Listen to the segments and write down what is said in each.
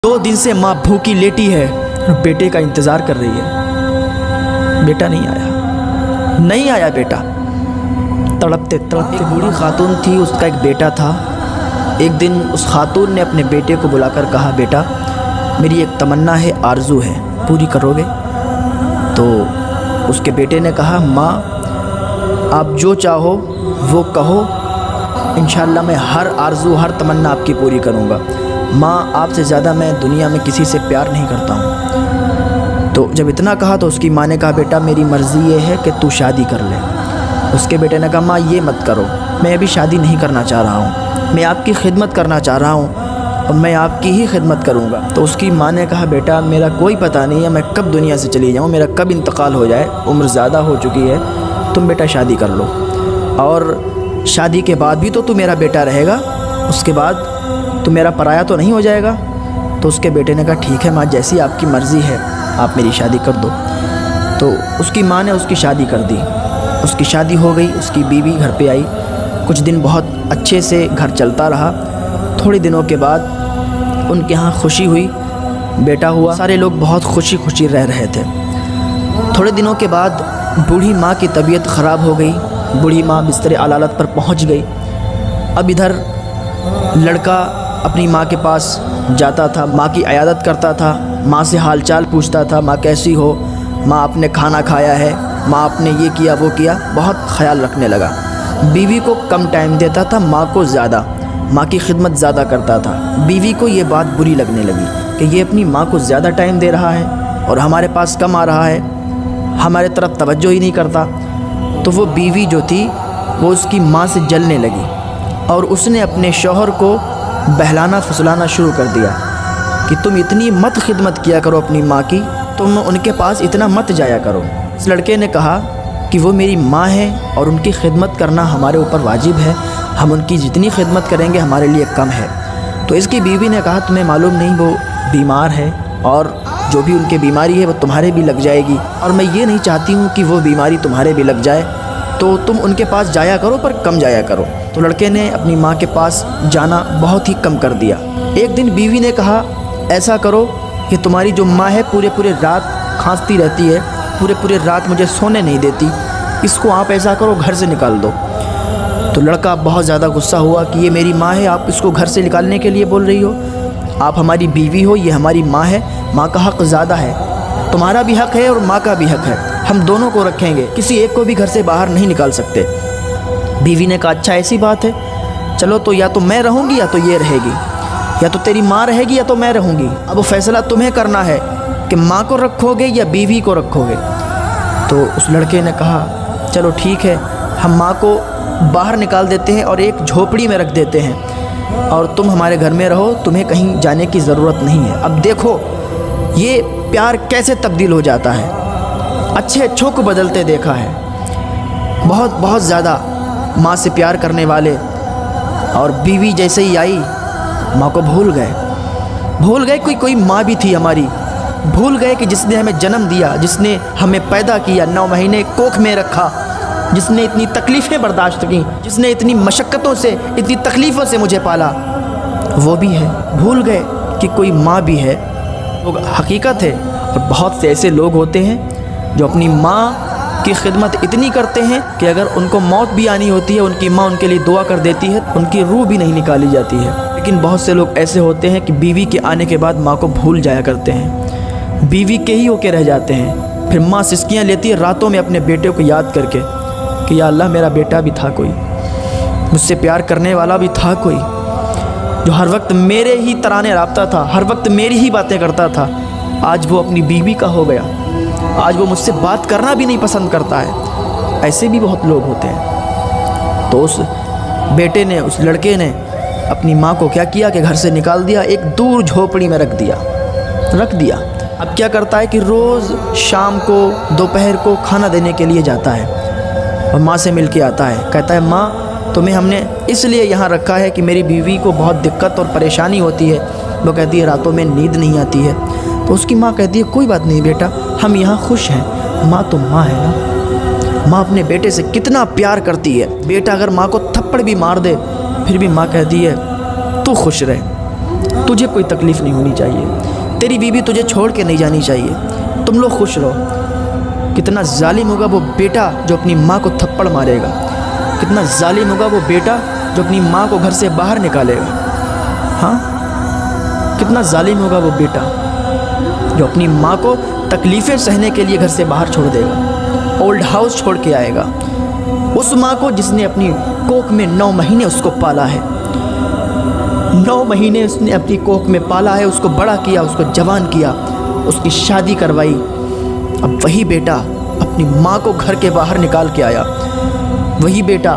2 दिन से माँ भूखी लेटी है और बेटे का इंतज़ार कर रही है। बेटा नहीं आया बेटा। तड़पते तड़पते एक बूढ़ी खातून थी, उसका एक बेटा था। एक दिन उस खातून ने अपने बेटे को बुलाकर कहा, बेटा मेरी एक तमन्ना है, आरज़ू है, पूरी करोगे? तो उसके बेटे ने कहा, माँ आप जो चाहो वो कहो, इंशाअल्लाह मैं हर आरज़ू हर तमन्ना आपकी पूरी करूँगा। माँ आपसे ज़्यादा मैं दुनिया में किसी से प्यार नहीं करता हूँ। तो जब इतना कहा तो उसकी माँ ने कहा, बेटा मेरी मर्ज़ी ये है कि तू शादी कर ले। उसके बेटे ने कहा, माँ ये मत करो, मैं अभी शादी नहीं करना चाह रहा हूँ, मैं आपकी खिदमत करना चाह रहा हूँ और मैं आपकी ही खिदमत करूँगा। तो उसकी माँ ने कहा, बेटा मेरा कोई पता नहीं है मैं कब दुनिया से चली जाऊँ, मेरा कब इंतकाल हो जाए, उम्र ज़्यादा हो चुकी है, तुम बेटा शादी कर लो और शादी के बाद भी तो तू मेरा बेटा रहेगा, उसके बाद तो मेरा पराया तो नहीं हो जाएगा। तो उसके बेटे ने कहा, ठीक है माँ, जैसी आपकी मर्ज़ी है आप मेरी शादी कर दो। तो उसकी माँ ने उसकी शादी कर दी। उसकी शादी हो गई, उसकी बीवी घर पे आई। कुछ दिन बहुत अच्छे से घर चलता रहा। थोड़े दिनों के बाद उनके यहाँ खुशी हुई, बेटा हुआ। सारे लोग बहुत खुशी खुशी रह रहे थे। थोड़े दिनों के बाद बूढ़ी माँ की तबीयत ख़राब हो गई। बूढ़ी माँ बिस्तर अलालत पर पहुँच गई। अब इधर लड़का अपनी माँ के पास जाता था, माँ की इयादत करता था, माँ से हालचाल पूछता था, माँ कैसी हो, माँ आपने खाना खाया है, माँ आपने ये किया वो किया, बहुत ख्याल रखने लगा। बीवी को कम टाइम देता था, माँ को ज़्यादा, माँ की खिदमत ज़्यादा करता था। बीवी को ये बात बुरी लगने लगी कि ये अपनी माँ को ज़्यादा टाइम दे रहा है और हमारे पास कम आ रहा है, हमारे तरफ तवज्जो ही नहीं करता। तो वो बीवी जो थी वो उसकी माँ से जलने लगी और उसने अपने शौहर को बहलाना फुसलाना शुरू कर दिया कि तुम इतनी मत खिदमत किया करो अपनी माँ की, तुम उनके पास इतना मत जाया करो। इस लड़के ने कहा कि वो मेरी माँ है और उनकी खिदमत करना हमारे ऊपर वाजिब है, हम उनकी जितनी खिदमत करेंगे हमारे लिए कम है। तो इसकी बीवी ने कहा, तुम्हें मालूम नहीं वो बीमार है और जो भी उनकी बीमारी है वो तुम्हारे भी लग जाएगी और मैं ये नहीं चाहती हूँ कि वो बीमारी तुम्हारे भी लग जाए, तो तुम उनके पास जाया करो पर कम जाया करो। तो लड़के ने अपनी माँ के पास जाना बहुत ही कम कर दिया। एक दिन बीवी ने कहा, ऐसा करो कि तुम्हारी जो माँ है पूरे रात खांसती रहती है, पूरे रात मुझे सोने नहीं देती, इसको आप ऐसा करो घर से निकाल दो। तो लड़का बहुत ज़्यादा गुस्सा हुआ कि ये मेरी माँ है, आप इसको घर से निकालने के लिए बोल रही हो, आप हमारी बीवी हो, ये हमारी माँ है, माँ का हक़ ज़्यादा है, तुम्हारा भी हक़ है और माँ का भी हक़ है, हम दोनों को रखेंगे, किसी एक को भी घर से बाहर नहीं निकाल सकते। बीवी ने कहा, अच्छा ऐसी बात है, चलो तो या तो मैं रहूँगी या तो ये रहेगी, या तो तेरी माँ रहेगी या तो मैं रहूँगी, अब वो फ़ैसला तुम्हें करना है कि माँ को रखोगे या बीवी को रखोगे। तो उस लड़के ने कहा, चलो ठीक है, हम माँ को बाहर निकाल देते हैं और एक झोपड़ी में रख देते हैं और तुम हमारे घर में रहो, तुम्हें कहीं जाने की ज़रूरत नहीं है। अब देखो ये प्यार कैसे तब्दील हो जाता है, अच्छे अच्छों को बदलते देखा है। बहुत ज़्यादा माँ से प्यार करने वाले और बीवी जैसे ही आई माँ को भूल गए कोई माँ भी थी हमारी, भूल गए कि जिसने हमें जन्म दिया, जिसने हमें पैदा किया, 9 महीने कोख में रखा, जिसने इतनी तकलीफ़ें बर्दाश्त की, जिसने इतनी मशक्क़तों से इतनी तकलीफ़ों से मुझे पाला, वो भी है। भूल गए कि कोई माँ भी है। वो हकीकत है। और बहुत से ऐसे लोग होते हैं जो अपनी माँ की खिदमत इतनी करते हैं कि अगर उनको मौत भी आनी होती है, उनकी माँ उनके लिए दुआ कर देती है, उनकी रूह भी नहीं निकाली जाती है। लेकिन बहुत से लोग ऐसे होते हैं कि बीवी के आने के बाद माँ को भूल जाया करते हैं, बीवी के ही होके रह जाते हैं। फिर माँ सिसकियाँ लेती है रातों में अपने बेटे को याद करके कि या अल्लाह मेरा बेटा भी था कोई, मुझसे प्यार करने वाला भी था कोई, जो हर वक्त मेरे ही तराने राबता था, हर वक्त मेरी ही बातें करता था, आज वो अपनी बीवी का हो गया, आज वो मुझसे बात करना भी नहीं पसंद करता है। ऐसे भी बहुत लोग होते हैं। तो उस बेटे ने, उस लड़के ने अपनी माँ को क्या किया कि घर से निकाल दिया, एक दूर झोपड़ी में रख दिया। अब क्या करता है कि रोज़ शाम को दोपहर को खाना देने के लिए जाता है और माँ से मिल के आता है, कहता है माँ तुम्हें हमने इसलिए यहाँ रखा है कि मेरी बीवी को बहुत दिक्कत और परेशानी होती है, वो कहती है रातों में नींद नहीं आती है। तो उसकी माँ कहती है कोई बात नहीं बेटा, हम यहाँ खुश हैं, माँ तो माँ है ना। माँ अपने बेटे से कितना प्यार करती है, बेटा अगर माँ को थप्पड़ भी मार दे फिर भी माँ कहती है तू खुश रहे, तुझे कोई तकलीफ़ नहीं होनी चाहिए, तेरी बीवी तुझे छोड़ के नहीं जानी चाहिए, तुम लोग खुश रहो। कितना जालिम होगा वो बेटा जो अपनी माँ को थप्पड़ मारेगा, कितना जालिम होगा वो बेटा जो अपनी माँ को घर से बाहर निकालेगा। हाँ, कितना जालिम होगा वो बेटा जो अपनी माँ को तकलीफ़ें सहने के लिए घर से बाहर छोड़ देगा, ओल्ड हाउस छोड़ के आएगा। उस माँ को जिसने अपनी कोख में 9 महीने उसको पाला है, 9 महीने उसने अपनी कोख में पाला है, उसको बड़ा किया, उसको जवान किया, उसकी शादी करवाई। अब वही बेटा अपनी माँ को घर के बाहर निकाल के आया, वही बेटा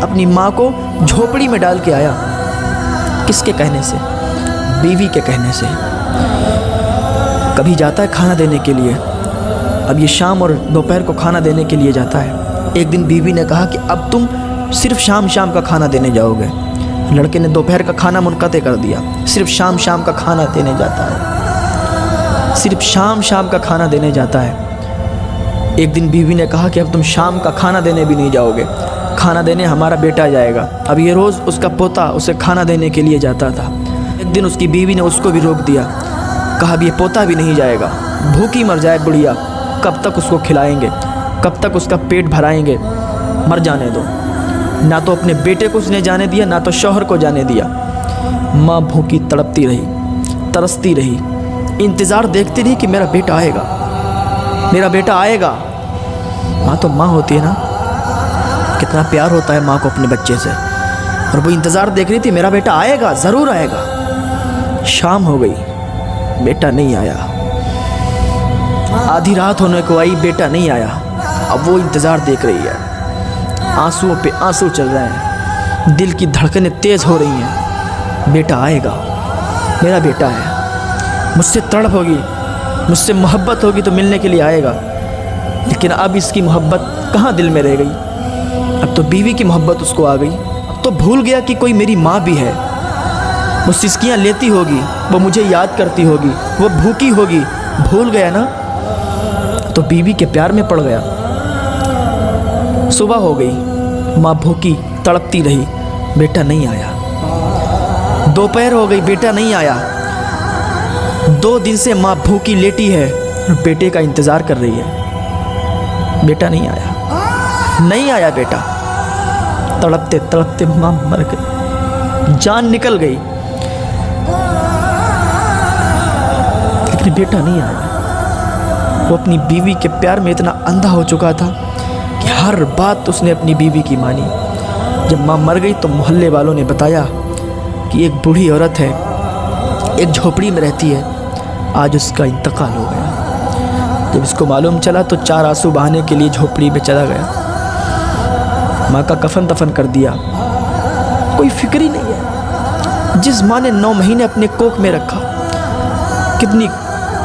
अपनी माँ को झोपड़ी में डाल के आया। किसके कहने से? बीवी के कहने से। कभी जाता है खाना देने के लिए, अब ये शाम और दोपहर को खाना देने के लिए जाता है। एक दिन बीवी ने कहा कि अब तुम सिर्फ शाम शाम का खाना देने जाओगे। लड़के ने दोपहर का खाना मुनक़ते कर दिया, सिर्फ शाम शाम का खाना देने जाता है, सिर्फ शाम शाम का खाना देने जाता है। एक दिन बीवी ने कहा कि अब तुम शाम का खाना देने भी नहीं जाओगे, खाना देने हमारा बेटा जाएगा। अब ये रोज़ उसका पोता उसे खाना देने के लिए जाता था। एक दिन उसकी बीवी ने उसको भी रोक दिया, कहा अब ये पोता भी नहीं जाएगा, भूखी मर जाए बुढ़िया, कब तक उसको खिलाएंगे, कब तक उसका पेट भराएंगे, मर जाने दो। ना तो अपने बेटे को उसने जाने दिया, ना तो शौहर को जाने दिया। माँ भूखी तड़पती रही, तरसती रही, इंतज़ार देखती रही कि मेरा बेटा आएगा, मेरा बेटा आएगा। माँ तो माँ होती है ना, कितना प्यार होता है माँ को अपने बच्चे से, और वो इंतज़ार देख रही थी मेरा बेटा आएगा, ज़रूर आएगा। शाम हो गई, बेटा नहीं आया। आधी रात होने को आई, बेटा नहीं आया। अब वो इंतज़ार देख रही है, आंसुओं पे आंसू चल रहे हैं, दिल की धड़कनें तेज़ हो रही हैं। बेटा आएगा, मेरा बेटा है, मुझसे तड़प होगी, मुझसे मोहब्बत होगी तो मिलने के लिए आएगा। लेकिन अब इसकी मोहब्बत कहाँ दिल में रह गई? अब तो बीवी की मोहब्बत उसको आ गई। अब तो भूल गया कि कोई मेरी माँ भी है, वो सिसकियाँ लेती होगी, वो मुझे याद करती होगी, वो भूखी होगी। भूल गया ना, तो बीवी के प्यार में पड़ गया। सुबह हो गई, माँ भूखी तड़पती रही, बेटा नहीं आया। दोपहर हो गई, बेटा नहीं आया। 2 दिन से माँ भूखी लेटी है और बेटे का इंतज़ार कर रही है। बेटा नहीं आया, नहीं आया बेटा। तड़पते तड़पते माँ मर गई, जान निकल गई, लेकिन बेटा नहीं आया। वो अपनी बीवी के प्यार में इतना अंधा हो चुका था कि हर बात उसने अपनी बीवी की मानी। जब माँ मर गई तो मोहल्ले वालों ने बताया कि एक बूढ़ी औरत है, एक झोपड़ी में रहती है, आज उसका इंतकाल हो गया। जब इसको मालूम चला तो 4 आंसू बहाने के लिए झोपड़ी में चला गया। माँ का कफन दफन कर दिया, कोई फिक्र ही नहीं है। जिस माँ ने 9 महीने अपने कोख में रखा, कितनी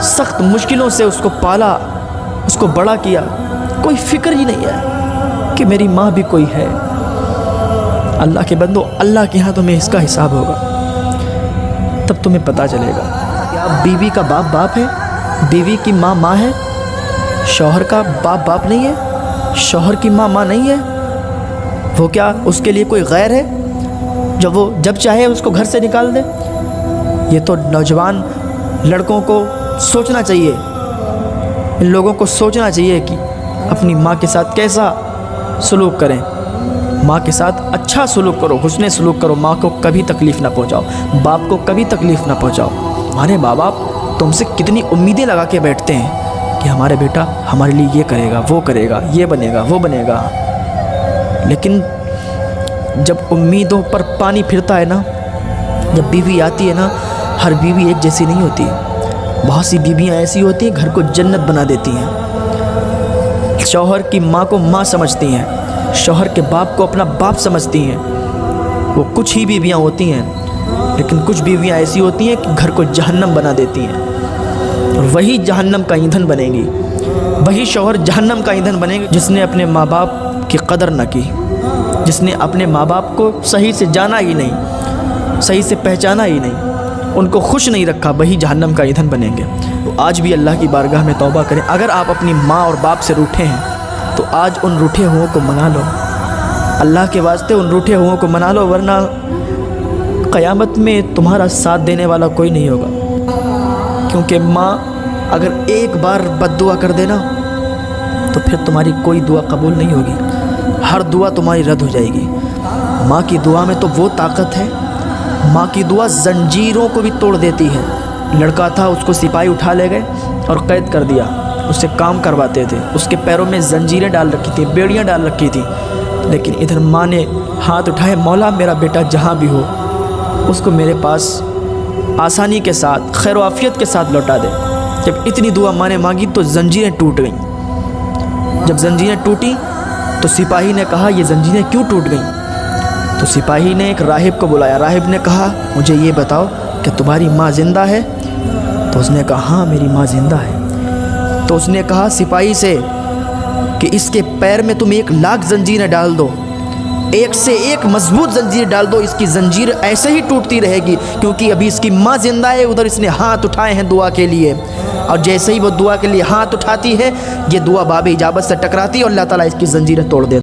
सख्त मुश्किलों से उसको पाला, उसको बड़ा किया, कोई फिक्र ही नहीं है कि मेरी माँ भी कोई है। अल्लाह के बंदो, अल्लाह के यहाँ तुम्हें इसका हिसाब होगा, तब तुम्हें पता चलेगा। क्या बीवी का बाप बाप है, बीवी की माँ माँ है, शौहर का बाप बाप नहीं है, शौहर की माँ माँ नहीं है? वो क्या उसके लिए कोई गैर है जब वो जब चाहे उसको घर से निकाल दे? ये तो नौजवान लड़कों को सोचना चाहिए, इन लोगों को सोचना चाहिए कि अपनी माँ के साथ कैसा सलूक करें। माँ के साथ अच्छा सलूक करो, हुस्न सलूक करो, माँ को कभी तकलीफ़ ना पहुँचाओ, बाप को कभी तकलीफ़ ना पहुँचाओ। हमारे माँ बाप तुमसे कितनी उम्मीदें लगा के बैठते हैं कि हमारे बेटा हमारे लिए ये करेगा, वो करेगा, ये बनेगा, वो बनेगा। लेकिन जब उम्मीदों पर पानी फिरता है ना, जब बीवी आती है ना, हर बीवी एक जैसी नहीं होती। बहुत सी बीवियाँ ऐसी होती हैं घर को जन्नत बना देती हैं। शौहर की माँ को माँ समझती हैं, शौहर के बाप को अपना बाप समझती हैं। वो कुछ ही बीवियाँ होती हैं, लेकिन कुछ बीवियाँ ऐसी होती हैं कि घर को जहन्नम बना देती हैं, और वही जहन्नम का ईंधन बनेगी, वही शौहर जहन्नम का ईंधन बनेगी जिसने अपने माँ बाप की कदर न की, जिसने अपने माँ बाप को सही से जाना ही नहीं, सही से पहचाना ही नहीं, उनको खुश नहीं रखा, वही जहन्नम का ईंधन बनेंगे। तो आज भी अल्लाह की बारगाह में तौबा करें। अगर आप अपनी माँ और बाप से रूठे हैं तो आज उन रूठे हुओं को मना लो, अल्लाह के वास्ते उन रूठे हुओं को मना लो, वरना क़यामत में तुम्हारा साथ देने वाला कोई नहीं होगा, क्योंकि माँ अगर एक बार बद्दुआ कर देना तो फिर तुम्हारी कोई दुआ कबूल नहीं होगी, हर दुआ तुम्हारी रद्द हो जाएगी। माँ की दुआ में तो वो ताकत है, माँ की दुआ जंजीरों को भी तोड़ देती है। लड़का था, उसको सिपाही उठा ले गए और कैद कर दिया, उससे काम करवाते थे, उसके पैरों में जंजीरें डाल रखी थी, बेड़ियाँ डाल रखी थी, लेकिन इधर माँ ने हाथ उठाए, मौला मेरा बेटा जहाँ भी हो उसको मेरे पास आसानी के साथ खैर आफियत के साथ लौटा दे। जब इतनी दुआ माँ ने मांगी तो जंजीरें टूट गईं। जब जंजीरें टूटी तो सिपाही ने कहा ये जंजीरें क्यों टूट गईं? तो सिपाही ने एक राहिब को बुलाया। राहिब ने कहा मुझे ये बताओ कि तुम्हारी माँ ज़िंदा है? तो उसने कहा हाँ मेरी माँ ज़िंदा है। तो उसने कहा सिपाही से कि इसके पैर में तुम 1,00,000 जंजीरें डाल दो, एक से एक मजबूत जंजीर डाल दो, इसकी जंजीर ऐसे ही टूटती रहेगी, क्योंकि अभी इसकी माँ ज़िंदा है। उधर इसने हाथ उठाए हैं दुआ के लिए, और जैसे ही वो दुआ के लिए हाथ उठाती है ये दुआ बाब इजाबत से टकराती है और अल्लाह ताला इसकी जंजीरें तोड़ देता है।